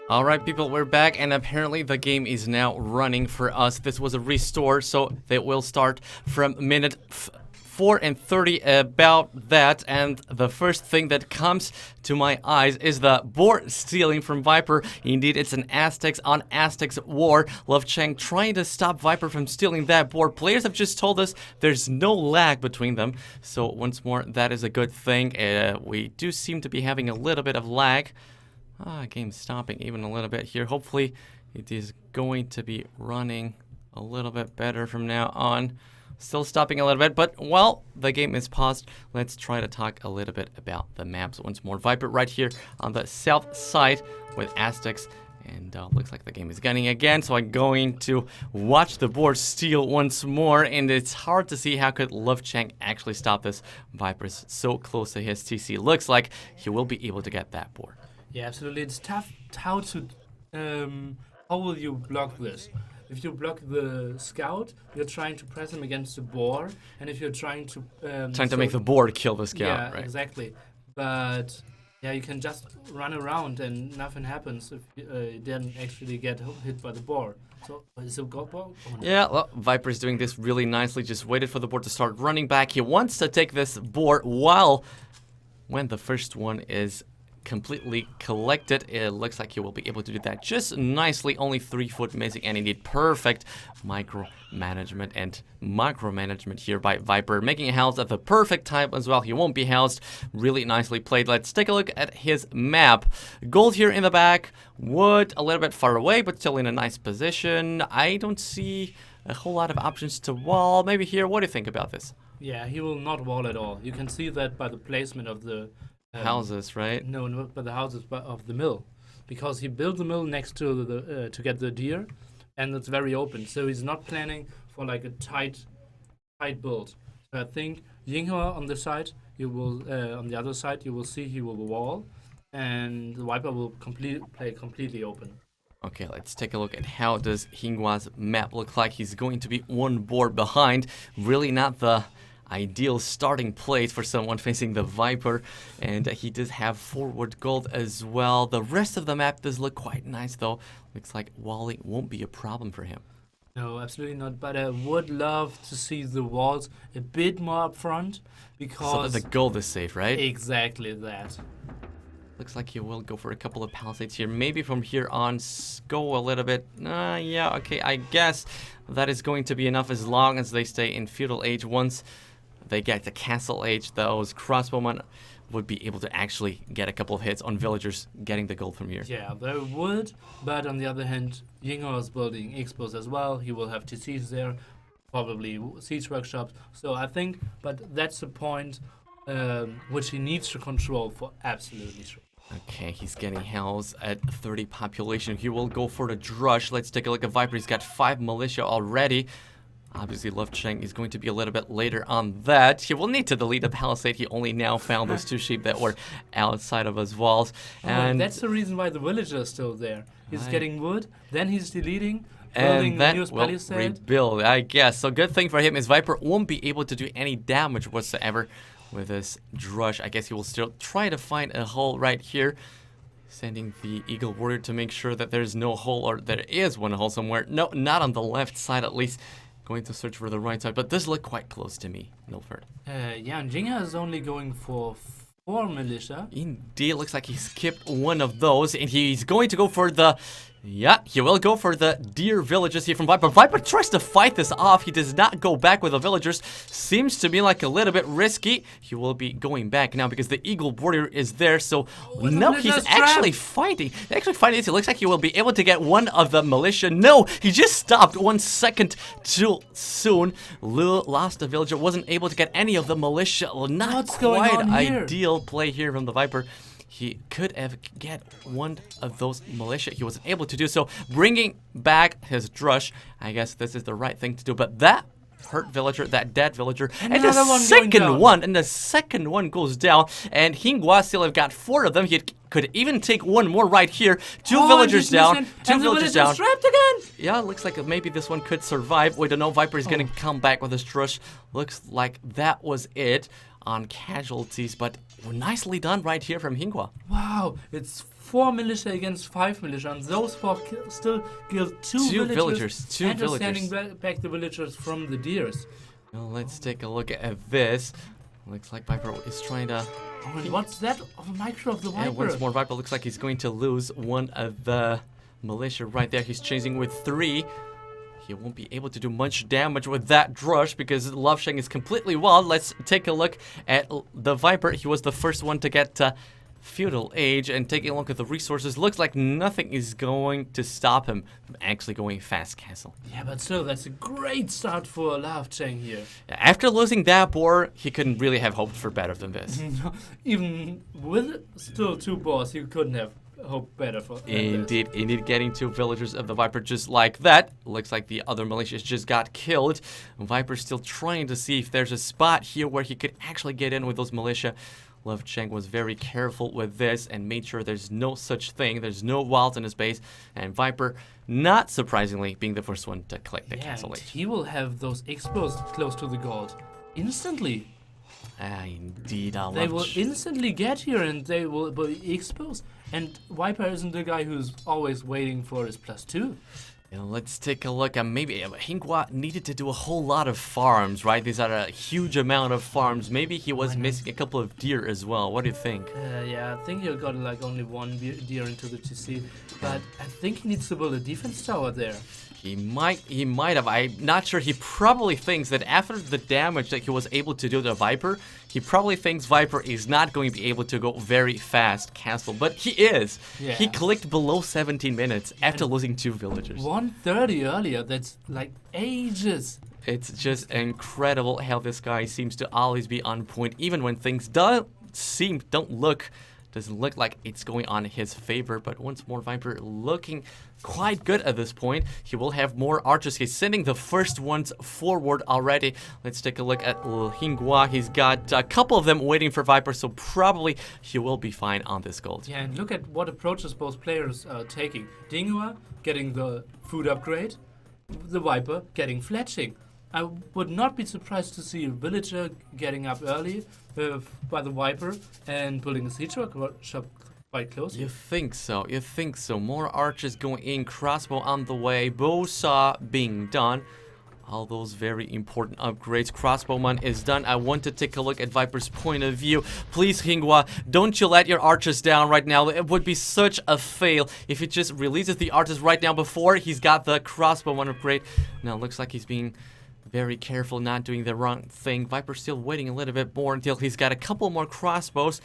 Alright people, we're back and apparently the game is now running for us. This was a restore, so they will start from minute 4 and 30 about that. And the first thing that comes to my eyes is the board stealing from Viper. Indeed, it's an Aztecs on Aztecs war. Love Chang trying to stop Viper from stealing that board. Players have just told us there's no lag between them. So once more, that is a good thing. We do seem to be having a little bit of lag. Game stopping even a little bit here. Hopefully it is going to be running a little bit better from now on. Still stopping a little bit, but while the game is paused, let's try to talk a little bit about the maps once more. Viper right here on the south side with Aztecs, and looks like the game is gunning again, so I'm going to watch the board steal once more, and it's hard to see how could Love Chang actually stop this. Viper's so close to his TC. Looks like he will be able to get that board. Yeah, absolutely. It's tough how to how will you block this? If you block the scout, you're trying to press him against the board, and if you're trying to make the board kill the scout. Yeah, right? Exactly. But yeah, you can just run around and nothing happens if you didn't actually get hit by the board. So is it gold ball? Oh, no. Yeah, well, Viper's doing this really nicely. Just waited for the board to start running back. He wants to take this board when the first one is completely collected. It looks like he will be able to do that just nicely. Only 3 foot missing, and indeed perfect micromanagement and macromanagement here by Viper, making it housed at the perfect time as well. He won't be housed. Really nicely played. Let's take a look at his map. Gold here in the back. Wood a little bit far away, but still in a nice position. I don't see a whole lot of options to wall. Maybe here. What do you think about this? Yeah, he will not wall at all. You can see that by the placement of the houses, right? No, not by the houses, but of the mill, because he built the mill next to the to get the deer, and it's very open. So he's not planning for like a tight build. So I think Yinghua on the side, you will on the other side, you will see he will wall, and the Viper will play completely open. Okay, let's take a look at how does Yinghua's map look like. He's going to be one board behind. Really not the ideal starting place for someone facing the Viper, and he does have forward gold as well. The rest of the map does look quite nice though. Looks like walling won't be a problem for him. No, absolutely not, but I would love to see the walls a bit more up front, because so that the gold is safe, right? Exactly that. Looks like he will go for a couple of palisades here. Maybe from here on, go a little bit. Yeah, okay, I guess that is going to be enough as long as they stay in feudal age. Once they get to castle age, those crossbowmen would be able to actually get a couple of hits on villagers getting the gold from here. Yeah, they would, but on the other hand, Yinghua is building expos as well. He will have TCs there, probably siege workshops. So I think, but that's the point which he needs to control for absolutely sure. Okay, he's getting housed at 30 population. He will go for the drush. Let's take a look at Viper. He's got 5 militia already. Obviously, Love Chang is going to be a little bit later on that. He will need to delete the palisade. He only now found those 2 sheep that were outside of his walls. And that's the reason why the villager is still there. He's getting wood, then he's deleting, and building then the will palisade. Rebuild, I guess. So good thing for him is Viper won't be able to do any damage whatsoever with this drush. I guess he will still try to find a hole right here. Sending the Eagle Warrior to make sure that there's no hole, or there is one hole somewhere. No, not on the left side at least. Going to search for the right side, but this look quite close to me, Milford. Yeah, and Yinghua is only going for 4 militia. Indeed, looks like he skipped one of those, and he's going to go for the... Yeah, he will go for the deer villages here from Viper. Viper tries to fight this off. He does not go back with the villagers. Seems to be like a little bit risky. He will be going back now because the Eagle Warrior is there. So no, he's actually fighting. It looks like he will be able to get one of the militia. No, he just stopped 1 second too soon. Lost the villager. Wasn't able to get any of the militia. Well, not quite ideal play here from the Viper. He could have get one of those militia. He wasn't able to do so. Bringing back his drush. I guess this is the right thing to do. But that hurt villager, that dead villager, and the second one goes down. And Yinghua still have got 4 of them. He could even take one more right here. 2 villagers down. 2 villagers down. Trapped again. Yeah, looks like maybe this one could survive. We don't know. Viper is going to come back with his drush. Looks like that was it. on casualties, but nicely done right here from Yinghua. Wow, it's 4 militia against 5 militia, and those 4 still killed 2 villagers. Two and are villagers. standing back the villagers from the deers. Now let's take a look at this. Looks like Viper is trying to... Oh, and what's that? A micro of the Viper. Yeah, once more Viper looks like he's going to lose one of the militia right there. He's chasing with 3. He won't be able to do much damage with that drush because Love Sheng is completely wild. Let's take a look at the Viper. He was the first one to get Feudal Age, and taking a look at the resources, looks like nothing is going to stop him from actually going fast castle. Yeah, but still, that's a great start for Love Cheng here. After losing that boar, he couldn't really have hoped for better than this. Even with still 2 boars, you couldn't have hoped better for Indeed, getting 2 villagers of the Viper just like that. Looks like the other militias just got killed. Viper's still trying to see if there's a spot here where he could actually get in with those militia. Love Cheng was very careful with this and made sure there's no such thing. There's no wilds in his base. And Viper, not surprisingly, being the first one to collect the castle age. He will have those exposed close to the gold instantly. Indeed. They will instantly get here and they will be exposed. And Viper isn't the guy who's always waiting for his +2. Let's take a look. Maybe Yinghua needed to do a whole lot of farms, right? These are a huge amount of farms. Maybe he was missing a couple of deer as well. What do you think? Yeah, I think he got like only 1 deer into the TC, but I think he needs to build a defense tower there. He might have. I'm not sure. He probably thinks that after the damage that he was able to do to Viper, he probably thinks Viper is not going to be able to go very fast castle, but he is. Yeah. He clicked below 17 minutes after losing 2 villagers. 1:30 earlier. That's like ages. It's just incredible how this guy seems to always be on point, even when things doesn't look like it's going on his favor. But once more, Viper looking quite good at this point. He will have more archers. He's sending the first ones forward already. Let's take a look at Yinghua. He's got a couple of them waiting for Viper, so probably he will be fine on this gold. Yeah, and look at what approaches both players are taking. Yinghua getting the food upgrade, the Viper getting fletching. I would not be surprised to see a villager getting up early by the Viper and building a siege workshop quite close. You think so? You think so? More archers going in, crossbow on the way, bow saw being done. All those very important upgrades. Crossbowman is done. I want to take a look at Viper's point of view. Please, Yinghua, don't you let your archers down right now. It would be such a fail if he just releases the archers right now before he's got the crossbowman upgrade. Now, it looks like he's being very careful, not doing the wrong thing. Viper's still waiting a little bit more until he's got a couple more crossbows.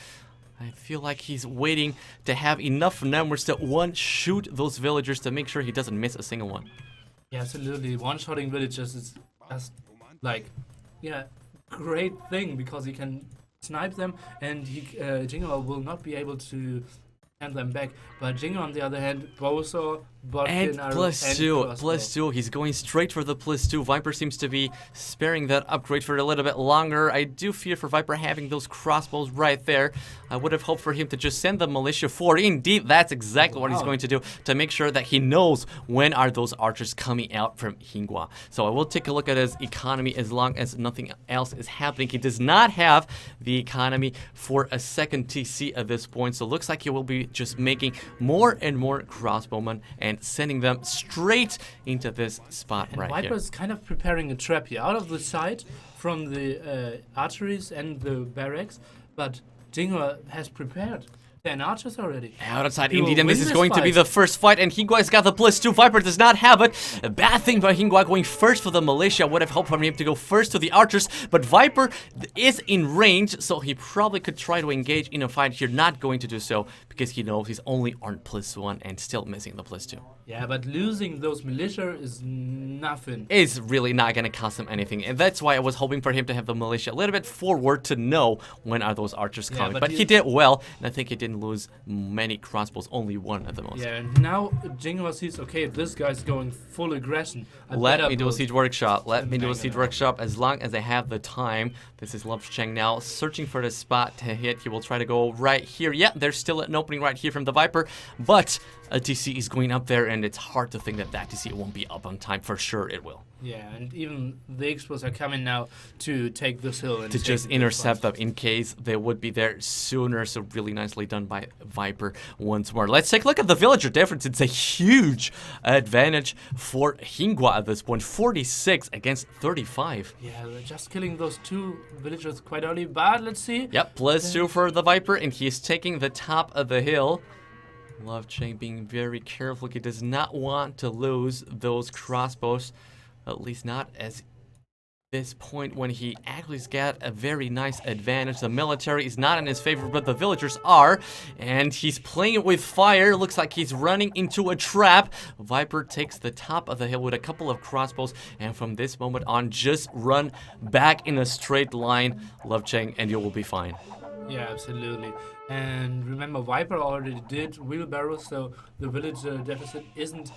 I feel like he's waiting to have enough numbers to one-shoot those villagers to make sure he doesn't miss a single one. Yeah, absolutely. One-shotting villagers is just like, yeah, great thing because he can snipe them and Yinghua will not be able to hand them back. But Yinghua, on the other hand, bowsaw, and +2. He's going straight for the +2. Viper seems to be sparing that upgrade for a little bit longer. I do fear for Viper having those crossbows right there. I would have hoped for him to just send the militia forward. Indeed, that's exactly what he's going to do to make sure that he knows when are those archers coming out from Yinghua. So I will take a look at his economy as long as nothing else is happening. He does not have the economy for a second TC at this point. So it looks like he will be just making more and more crossbowmen and sending them straight into this spot right here. Viper's kind of preparing a trap here out of the sight from the archeries and the barracks, but Yinghua has prepared 10 archers already. Out of sight, indeed, and this is going to be the first fight, and Yinghua's got the +2. Viper does not have it. A bad thing by Yinghua going first for the militia. Would have hoped for him to go first to the archers, but Viper is in range, so he probably could try to engage in a fight here. Not going to do so, because he knows he's only on +1 and still missing the +2. Yeah, but losing those militia is nothing. Is really not going to cost him anything, and that's why I was hoping for him to have the militia a little bit forward to know when are those archers coming. But he did well, and I think he didn't lose many crossbows, only one at the most. Yeah, and now Yinghua sees, okay, this guy's going full aggression. Let me do a siege workshop. Let me do a siege workshop as long as I have the time. This is Love Cheng now searching for the spot to hit. He will try to go right here. Yeah, there's still an opening right here from the Viper, but a TC is going up there, and it's hard to think that that TC won't be up on time. For sure it will. Yeah, and even the Expos are coming now to take this hill and To just intercept them in case they would be there sooner. So really nicely done by Viper once more. Let's take a look at the villager difference. It's a huge advantage for Yinghua at this point. 46 against 35. Yeah, they're just killing those 2 villagers quite early, but let's see. Yep, +2 for the Viper, and he's taking the top of the hill. LoveChain being very careful. He does not want to lose those crossbows. At least not at this point when he actually has got a very nice advantage. The military is not in his favor, but the villagers are. And he's playing it with fire. Looks like he's running into a trap. Viper takes the top of the hill with a couple of crossbows. And from this moment on, just run back in a straight line, LoveChain, and you will be fine. Yeah, absolutely. And remember, Viper already did wheelbarrows, so the villager deficit isn't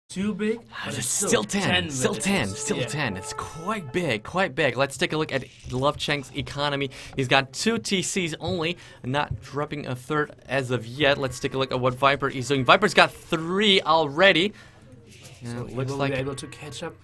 too big. But It's still 10. Still 10. villages. Still Yeah. 10. It's quite big. Quite big. Let's take a look at LoveChain's economy. He's got 2 TCs only, not dropping a third as of yet. Let's take a look at what Viper is doing. Viper's got 3 already. So it he looks will like be able to catch up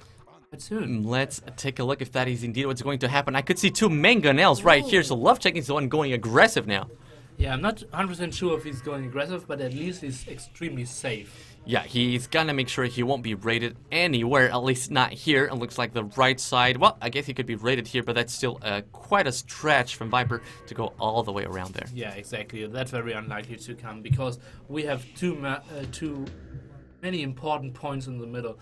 quite soon. Let's take a look if that is indeed what's going to happen. I could see 2 mangonels right here, so LoveChain is the one going aggressive now. Yeah, I'm not 100% sure if he's going aggressive, but at least he's extremely safe. Yeah, he's gonna make sure he won't be raided anywhere, at least not here. It looks like the right side. Well, I guess he could be raided here, but that's still quite a stretch from Viper to go all the way around there. Yeah, exactly. That's very unlikely to come because we have too many important points in the middle.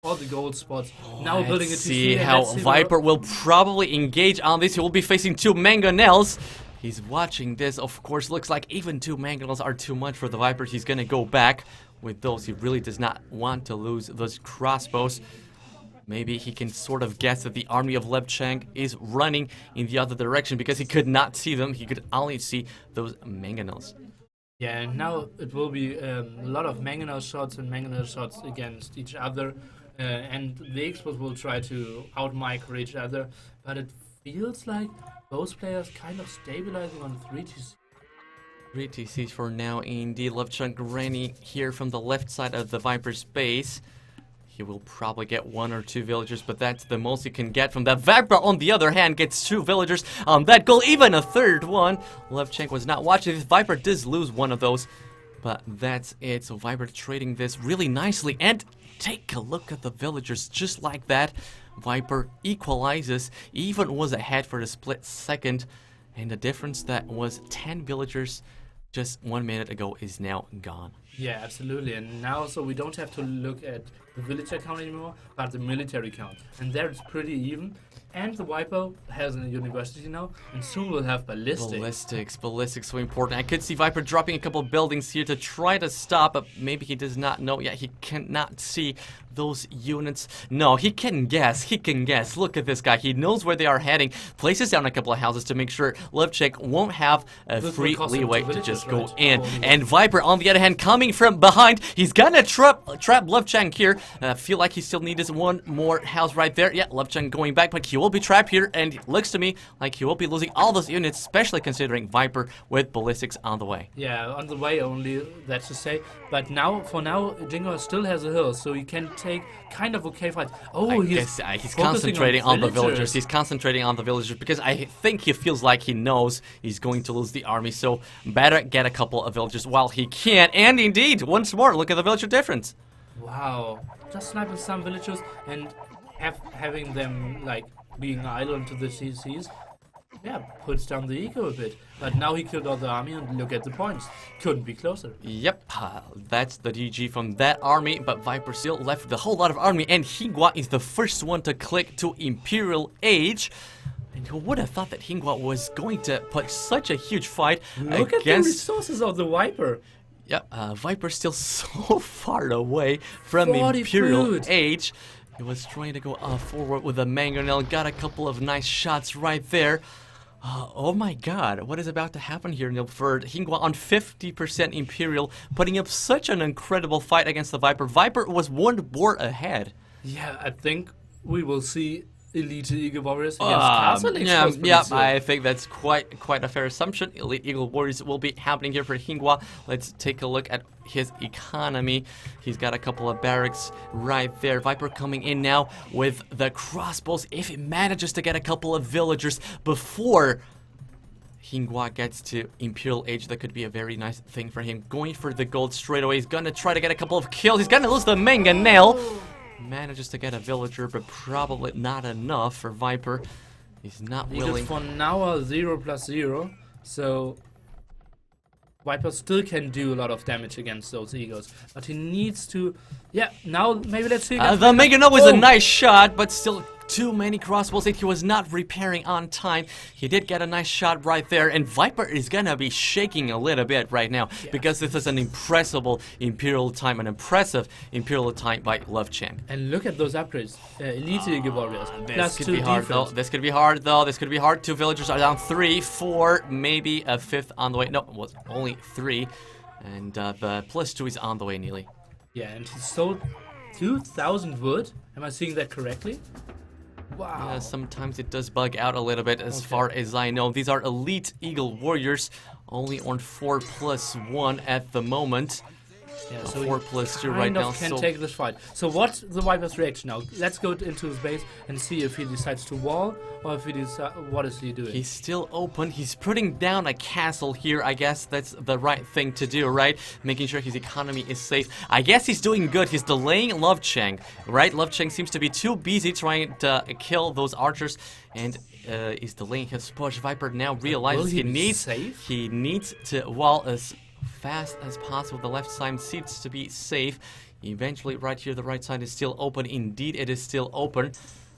All the gold spots. Now building a Let's TC. see and how let's see Viper will probably engage on this. He will be facing 2 mangonels. He's watching this. Of course, looks like even 2 mangonels are too much for the Viper. He's gonna go back with those. He really does not want to lose those crossbows. Maybe he can sort of guess that the army of LoveChain is running in the other direction because he could not see them. He could only see those mangonels. Yeah, and now it will be a lot of mangonel shots and mangonel shots against each other. And the Expos will try to outmicro each other. But it feels like both players kind of stabilizing on 3TC. 3 TCs for now. Indeed, LoveChain Granny here from the left side of the Viper's base. He will probably get 1 or 2 villagers, but that's the most he can get from that. Viper, on the other hand, gets 2 villagers on that goal, even a third one. LoveChain was not watching this. Viper does lose one of those, but that's it. So Viper trading this really nicely, and take a look at the villagers just like that. Viper equalizes, even was ahead for the split second, and the difference that was 10 villagers just 1 minute ago is now gone. Yeah, absolutely. And now, so we don't have to look at the villager count anymore, but the military count. And there it's pretty even. And the Viper has a university now, and soon we'll have ballistics. Ballistics so important. I could see Viper dropping a couple of buildings here to try to stop, but maybe he does not know yet. He cannot see those units. No, he can guess. Look at this guy. He knows where they are heading. Places down a couple of houses to make sure LoveChain won't have a free leeway to just go in. And Viper, on the other hand, coming from behind, he's gonna trap LoveChain here. Feel like he still needs 1 more house right there. Yeah, LoveChain going back, but he will be trapped here, and it looks to me like he will be losing all those units, especially considering Viper with ballistics on the way. Yeah, on the way only, that's to say. But now, for now, Yinghua still has a hill, so he can take kind of okay fights. Oh, he's concentrating on the villagers. He's concentrating on the villagers because I think he feels like he knows he's going to lose the army, so better get a couple of villagers while he can. And indeed, once more, look at the villager difference. Wow, just sniping some villagers and having them like being idle into the CCs, yeah, puts down the ego a bit. But now he killed all the army, and look at the points. Couldn't be closer. Yep, that's the GG from that army, but Viper still left with a whole lot of army, and Yinghua is the first one to click to Imperial Age. And who would have thought that Yinghua was going to put such a huge fight Look at the resources of the Viper. Yep, Viper's still so far away from Imperial Age. He was trying to go forward with a mangonel, got a couple of nice shots right there. Oh my god, what is about to happen here, for Yinghua on 50% Imperial, putting up such an incredible fight against the Viper. Viper was 1 war ahead. Yeah, I think we will see Elite Eagle Warriors against Castle H yeah, was pretty yeah, soon. I think that's quite a fair assumption. Elite Eagle Warriors will be happening here for Yinghua. Let's take a look at his economy. He's got a couple of barracks right there. Viper coming in now with the crossbows. If he manages to get a couple of villagers before Yinghua gets to Imperial Age, that could be a very nice thing for him. Going for the gold straight away. He's gonna try to get a couple of kills. He's gonna lose the mangonel. Manages to get a villager, but probably not enough for Viper. He's not willing. For now are 0+0, so Viper still can do a lot of damage against those eagles, but he needs to. Yeah, now maybe let's see. The mangonel was a nice shot, but still too many crossbows that he was not repairing on time. He did get a nice shot right there, and Viper is gonna be shaking a little bit right now because this is an impressive Imperial time by Love Chang. And look at those upgrades. Elite Eagle Warriors. This could be hard though. This could be hard though. This could be hard. 2 villagers are down. 3, 4, maybe a 5th on the way. No, it was only 3, and the +2 is on the way, nearly. Yeah, and he sold 2,000 wood. Am I seeing that correctly? Wow. Yeah, sometimes it does bug out a little bit as far as I know. These are Elite Eagle Warriors, only on 4+1 at the moment. Yeah, so 4+2 right now. Can take this fight. So what's the Viper's reaction now? Let's go into his base and see if he decides to wall or if he what is he doing? He's still open. He's putting down a castle here. I guess that's the right thing to do, right? Making sure his economy is safe. I guess he's doing good. He's delaying Love Chang, right? Love Chang seems to be too busy trying to kill those archers, and is delaying his push. Viper now realizes he needs to wall as fast as possible. The left side seems to be safe. Eventually, right here, the right side is still open. Indeed, it is still open.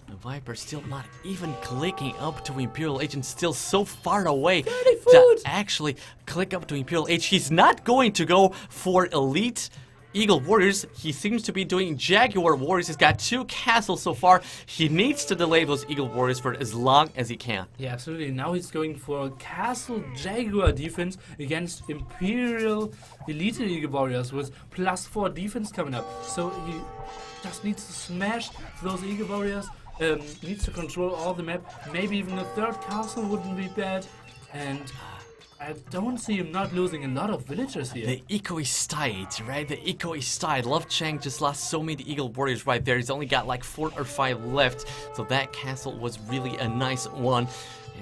The Viper still not even clicking up to Imperial Age, and still so far away to actually click up to Imperial Age. He's not going to go for Elite Eagle Warriors. He seems to be doing Jaguar Warriors. He's got 2 castles so far. He needs to delay those Eagle Warriors for as long as he can. Yeah, absolutely. Now he's going for Castle Jaguar defense against Imperial Elite Eagle Warriors with +4 defense coming up. So he just needs to smash those Eagle Warriors. Needs to control all the map. Maybe even a 3rd castle wouldn't be bad. And I don't see him not losing a lot of villagers here. The eco is tight, right? The eco is tight. Love Chang just lost so many Eagle Warriors right there. He's only got like 4 or 5 left. So that castle was really a nice one.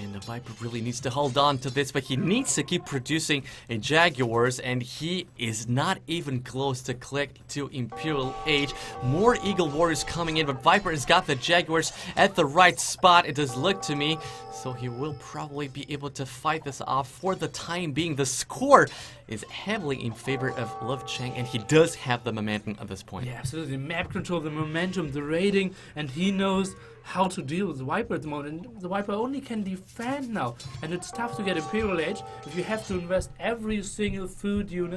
And the Viper really needs to hold on to this, but he needs to keep producing Jaguars, and he is not even close to click to Imperial Age. More Eagle Warriors coming in, but Viper has got the Jaguars at the right spot, it does look to me. So he will probably be able to fight this off for the time being. The score is heavily in favor of Love Chang, and he does have the momentum at this point. Yeah, absolutely. Map control, the momentum, the rating, and he knows how to deal with the Viper at the moment. The Viper only can defend now, and it's tough to get Imperial Age if you have to invest every single food you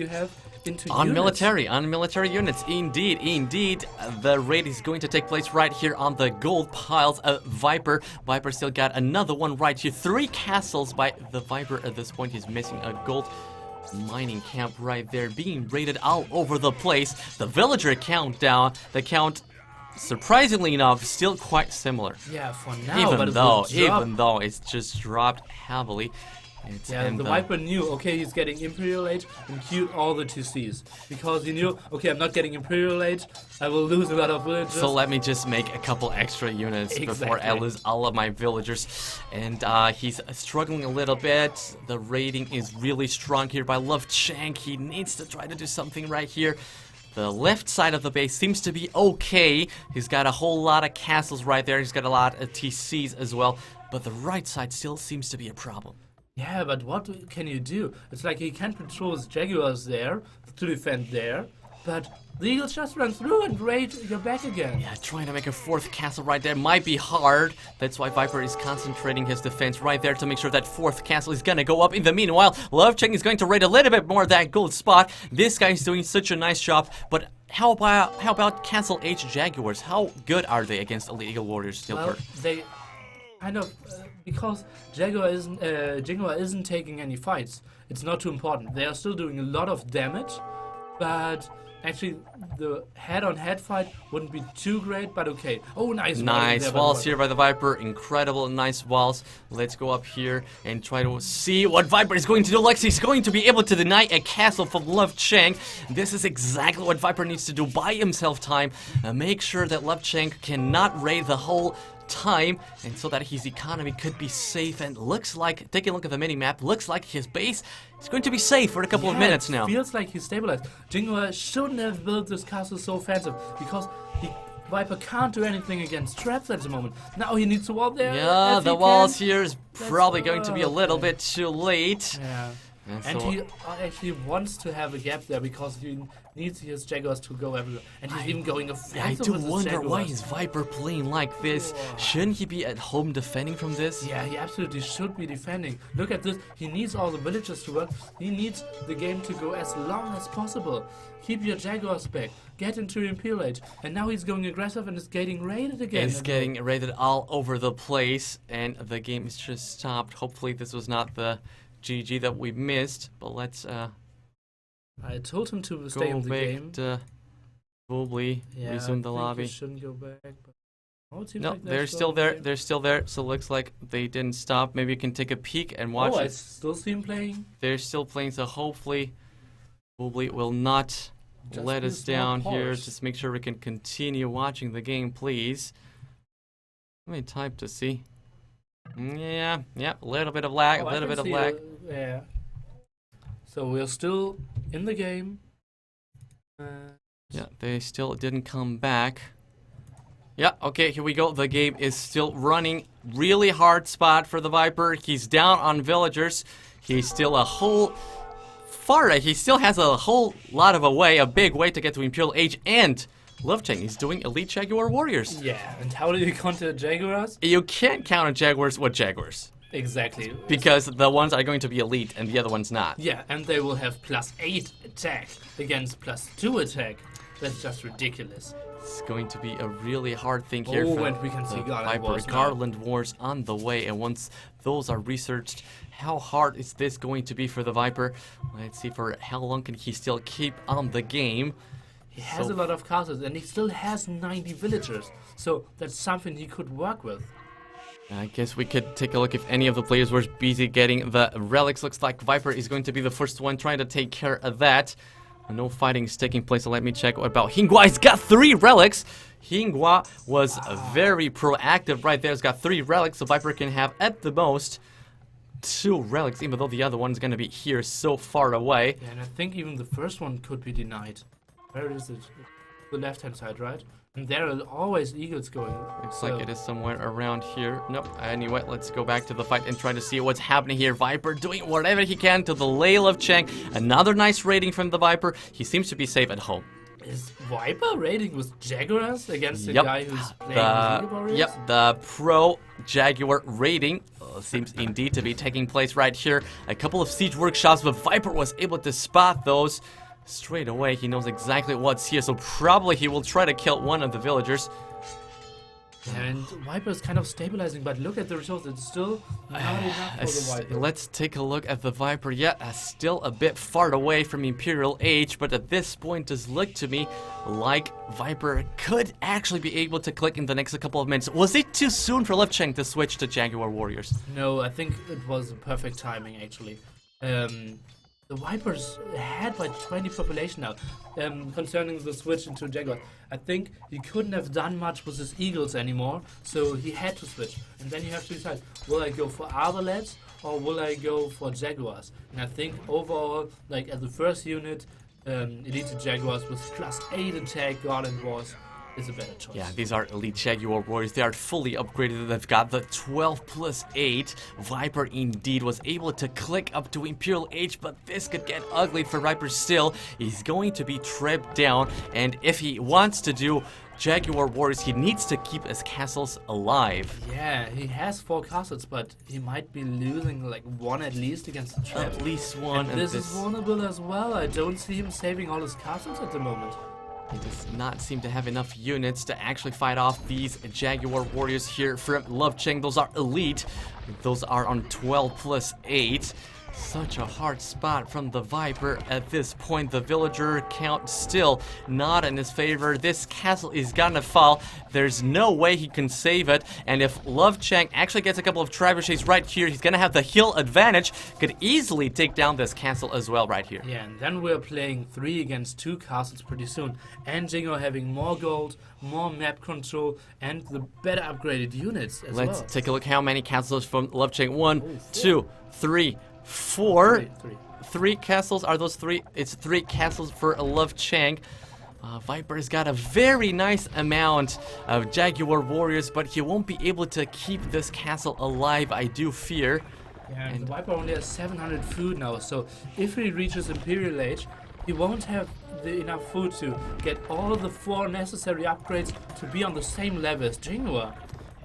have into military units. Indeed, the raid is going to take place right here on the gold piles of Viper. Viper still got another one right here. 3 castles by the Viper at this point. He's missing a gold mining camp right there, being raided all over the place. The villager countdown, the count, surprisingly enough, still quite similar. Yeah, for now. Even though it's just dropped heavily. The Viper knew, okay, he's getting Imperial Age and queued all the 2Cs. Because he knew, okay, I'm not getting Imperial Age, I will lose a lot of villagers. So let me just make a couple extra units before I lose all of my villagers. And he's struggling a little bit. The rating is really strong here by Love Chang. He needs to try to do something right here. The left side of the base seems to be okay. He's got a whole lot of castles right there. He's got a lot of TCs as well. But the right side still seems to be a problem. Yeah, but what can you do? It's like he can't control his Jaguars there to defend there, but the Eagles just run through and raid your back again. Yeah, trying to make a 4th castle right there might be hard. That's why Viper is concentrating his defense right there to make sure that 4th castle is gonna go up. In the meanwhile, Love Chang is going to raid a little bit more of that gold spot. This guy is doing such a nice job, but how about Castle H Jaguars? How good are they against Elite Eagle Warriors still? Well, they kind of because Yinghua isn't taking any fights. It's not too important. They are still doing a lot of damage, but actually the head-on-head fight wouldn't be too great, but okay. Oh, nice. Nice walls here by the Viper. Incredible, nice walls. Let's go up here and try to see what Viper is going to do. Lexi's going to be able to deny a castle from Love Chang. This is exactly what Viper needs to do. Buy himself time. Make sure that Love Chang cannot raid the whole time, and so that his economy could be safe. And looks like, take a look at the mini-map, looks like his base is going to be safe for a couple of minutes now. Feels like he's stabilized. Yinghua shouldn't have built this castle so offensive, because Viper can't do anything against traps at the moment. Now he needs to wall there. Yeah, the walls here is probably going to be a little bit too late. Yeah. And he actually wants to have a gap there because he needs his Jaguars to go everywhere. And he's even going offensive. I do with his wonder Jaguars. why is Viper playing like this. Shouldn't he be at home defending from this? Yeah, he absolutely should be defending. Look at this. He needs all the villagers to work. He needs the game to go as long as possible. Keep your Jaguars back. Get into Imperial Age. And now he's going aggressive and is getting raided again. It's getting raided all over the place. And the game is just stopped. Hopefully this was not the GG that we missed, but let's I told him to stay in the game. Probably resume the lobby. Shouldn't go back. But No, like they're still there. They're still there. So it looks like they didn't stop. Maybe you can take a peek and watch. Oh, I still see him playing. They're still playing. So hopefully, it will not let us down here. Just make sure we can continue watching the game, please. Let me type to see. Yeah, a little bit of lag, Yeah. So we're still in the game. Yeah, they still didn't come back. Yeah, okay, here we go. The game is still running. Really hard spot for the Viper. He's down on villagers. He's still he still has a whole lot of a big way to get to Imperial Age, and Love Chang is doing Elite Jaguar Warriors. Yeah, and how do you counter Jaguars? You can't counter Jaguars with Jaguars. Exactly. Because the ones are going to be elite and the other ones not. Yeah, and they will have +8 attack against +2 attack. That's just ridiculous. It's going to be a really hard thing here. Oh, and we can see Garland Wars on the way, and once those are researched, how hard is this going to be for the Viper? Let's see for how long can he still keep on the game. He has a lot of castles, and he still has 90 villagers, so that's something he could work with. I guess we could take a look if any of the players were busy getting the relics. Looks like Viper is going to be the first one trying to take care of that. No fighting is taking place, so let me check. What about Yinghua? He's got 3 relics. Yinghua was very proactive right there. He's got 3 relics, so Viper can have at the most 2 relics, even though the other one's going to be here so far away. Yeah, and I think even the first one could be denied. Where is it? The left-hand side, right? And there are always eagles going. Looks like it is somewhere around here. Nope. Anyway, let's go back to the fight and try to see what's happening here. Viper doing whatever he can to delay Love Chang. Another nice rating from the Viper. He seems to be safe at home. Is Viper raiding with Jaguars against the guy who's playing with Warriors? Yep, the pro Jaguar raiding seems indeed to be taking place right here. A couple of siege workshops, but Viper was able to spot those. Straight away, he knows exactly what's here, so probably he will try to kill one of the villagers. And Viper is kind of stabilizing, but look at the results. It's still not enough for the Viper. Let's take a look at the Viper. Yeah, still a bit far away from Imperial Age, but at this point, does look to me like Viper could actually be able to click in the next couple of minutes. Was it too soon for Love Chang to switch to Jaguar Warriors? No, I think it was perfect timing, actually. The Vipers had by 20 population now, concerning the switch into Jaguar. I think he couldn't have done much with his Eagles anymore, so he had to switch. And then you have to decide, will I go for Arbalets or will I go for Jaguars? And I think overall, like at the first unit, Elite Jaguars with +8 attack, Garland Wars, is a better choice. Yeah, these are Elite Jaguar Warriors. They are fully upgraded. They've got the 12+8. Viper indeed was able to click up to Imperial Age, but this could get ugly for Viper still. He's going to be tripped down, and if he wants to do Jaguar Warriors, he needs to keep his castles alive. Yeah, he has 4 castles, but he might be losing like 1 at least against the traps. At least 1. And this is vulnerable as well. I don't see him saving all his castles at the moment. He does not seem to have enough units to actually fight off these Jaguar Warriors here from Love Chang. Those are elite. Those are on 12+8. Such a hard spot from the Viper at this point. The villager count still not in his favor. This castle is gonna fall. There's no way he can save it. And if Love Chang actually gets a couple of trebuchets right here, he's gonna have the hill advantage. Could easily take down this castle as well right here. Yeah, and then we're playing 3 against 2 castles pretty soon. And Yinghua having more gold, more map control, and the better upgraded units as well. Let's take a look how many castles from Love Chang. 1, 2, 3, 4. Three castles. Are those 3? It's 3 castles for Love Chang. Viper's got a very nice amount of Jaguar warriors, but he won't be able to keep this castle alive, I do fear. Yeah, and the Viper only has 700 food now, so if he reaches Imperial Age, he won't have enough food to get all the 4 necessary upgrades to be on the same level as Yinghua.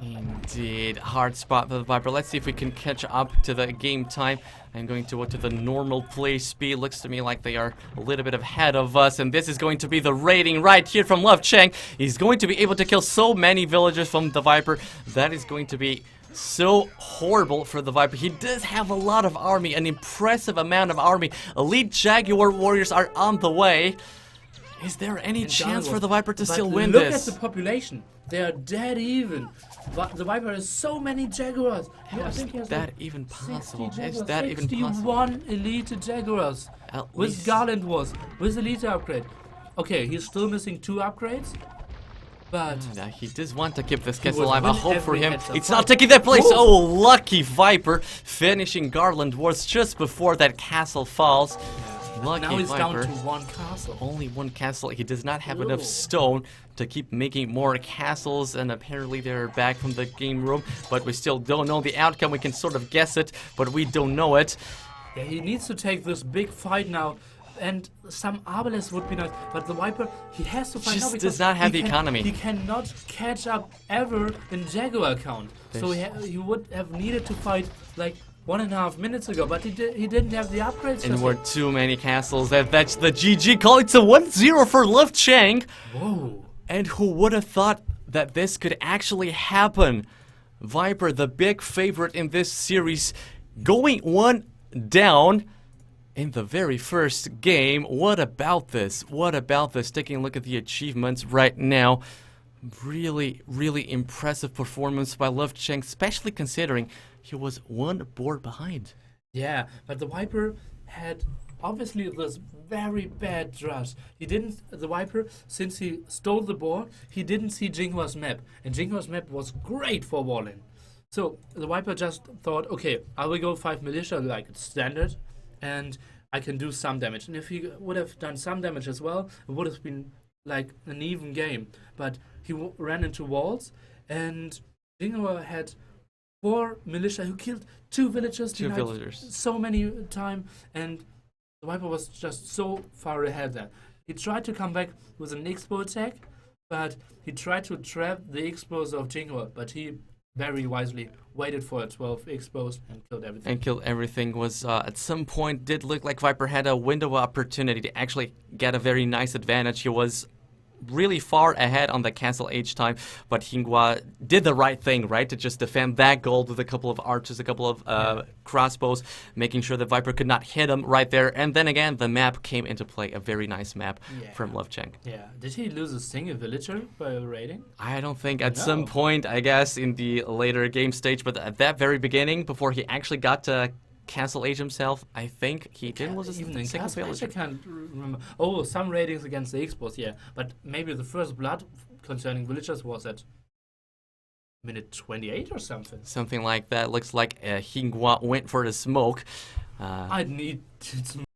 Indeed, hard spot for the Viper. Let's see if we can catch up to the game time. I'm going to go to the normal play speed. Looks to me like they are a little bit ahead of us, and this is going to be the rating right here from Love Chang. He's going to be able to kill so many villagers from the Viper. That is going to be so horrible for the Viper. He does have a lot of army, an impressive amount of army. Elite Jaguar warriors are on the way. Is there any chance for the Viper to still win this? this? Look at the population. They are dead even. The Viper has so many Jaguars. How is that even possible? Is that even possible? 61 elite Jaguars. With Garland Wars, with elite upgrade. Okay, he's still missing 2 upgrades. But he does want to keep this castle alive. I hope for him. It's fight. not taking that place. Oh, lucky Viper. Finishing Garland Wars just before that castle falls. Lucky now he's Viper. down to 1 castle. Only 1 castle. He does not have enough stone to keep making more castles, and apparently they're back from the game room, but we still don't know the outcome. We can sort of guess it, but we don't know it. Yeah, he needs to take this big fight now, and some Arbalest would be nice, but the Viper, he has to fight now because does not have the economy. He cannot catch up ever in Jaguar count. So he would have needed to fight like 1.5 minutes ago, but he didn't have the upgrades. And we're too many castles. That's the GG call. It's a 1-0 for Love Chang. Whoa. And who would have thought that this could actually happen? Viper, the big favorite in this series, going 1 down in the very first game. What about this? What about this? Taking a look at the achievements right now. Really, really impressive performance by Love Chang, especially considering he was 1 board behind. Yeah, but the Viper had obviously this very bad trust. The Viper, since he stole the board, he didn't see Yinghua's map, and Yinghua's map was great for walling. So the Viper just thought, okay, I will go 5 militia like it's standard, and I can do some damage. And if he would have done some damage as well, it would have been like an even game. But he ran into walls, and Yinghua had 4 militia who killed 2 villagers. 2 villagers. So many time, and the Viper was just so far ahead there. He tried to come back with an Expo attack, but he tried to trap the Expos of Yinghua, but he very wisely waited for a 12 Expos and killed everything. And killed everything was, at some point, did look like Viper had a window of opportunity to actually get a very nice advantage. He was really far ahead on the castle age time, but Yinghua did the right thing, right, to just defend that gold with a couple of archers, a couple of crossbows, making sure that Viper could not hit him right there. And then again, the map came into play, a very nice map from Love Chang. Yeah, did he lose a single villager by raiding? I don't think. At some point, I guess, in the later game stage, but at that very beginning, before he actually got to Castle Age himself, I think he didn't lose a single villager. I can't remember. Oh, some ratings against the Expos, yeah. But maybe the first blood concerning villagers was at minute 28 or something. Something like that. Looks like Yinghua went for the smoke. I'd need to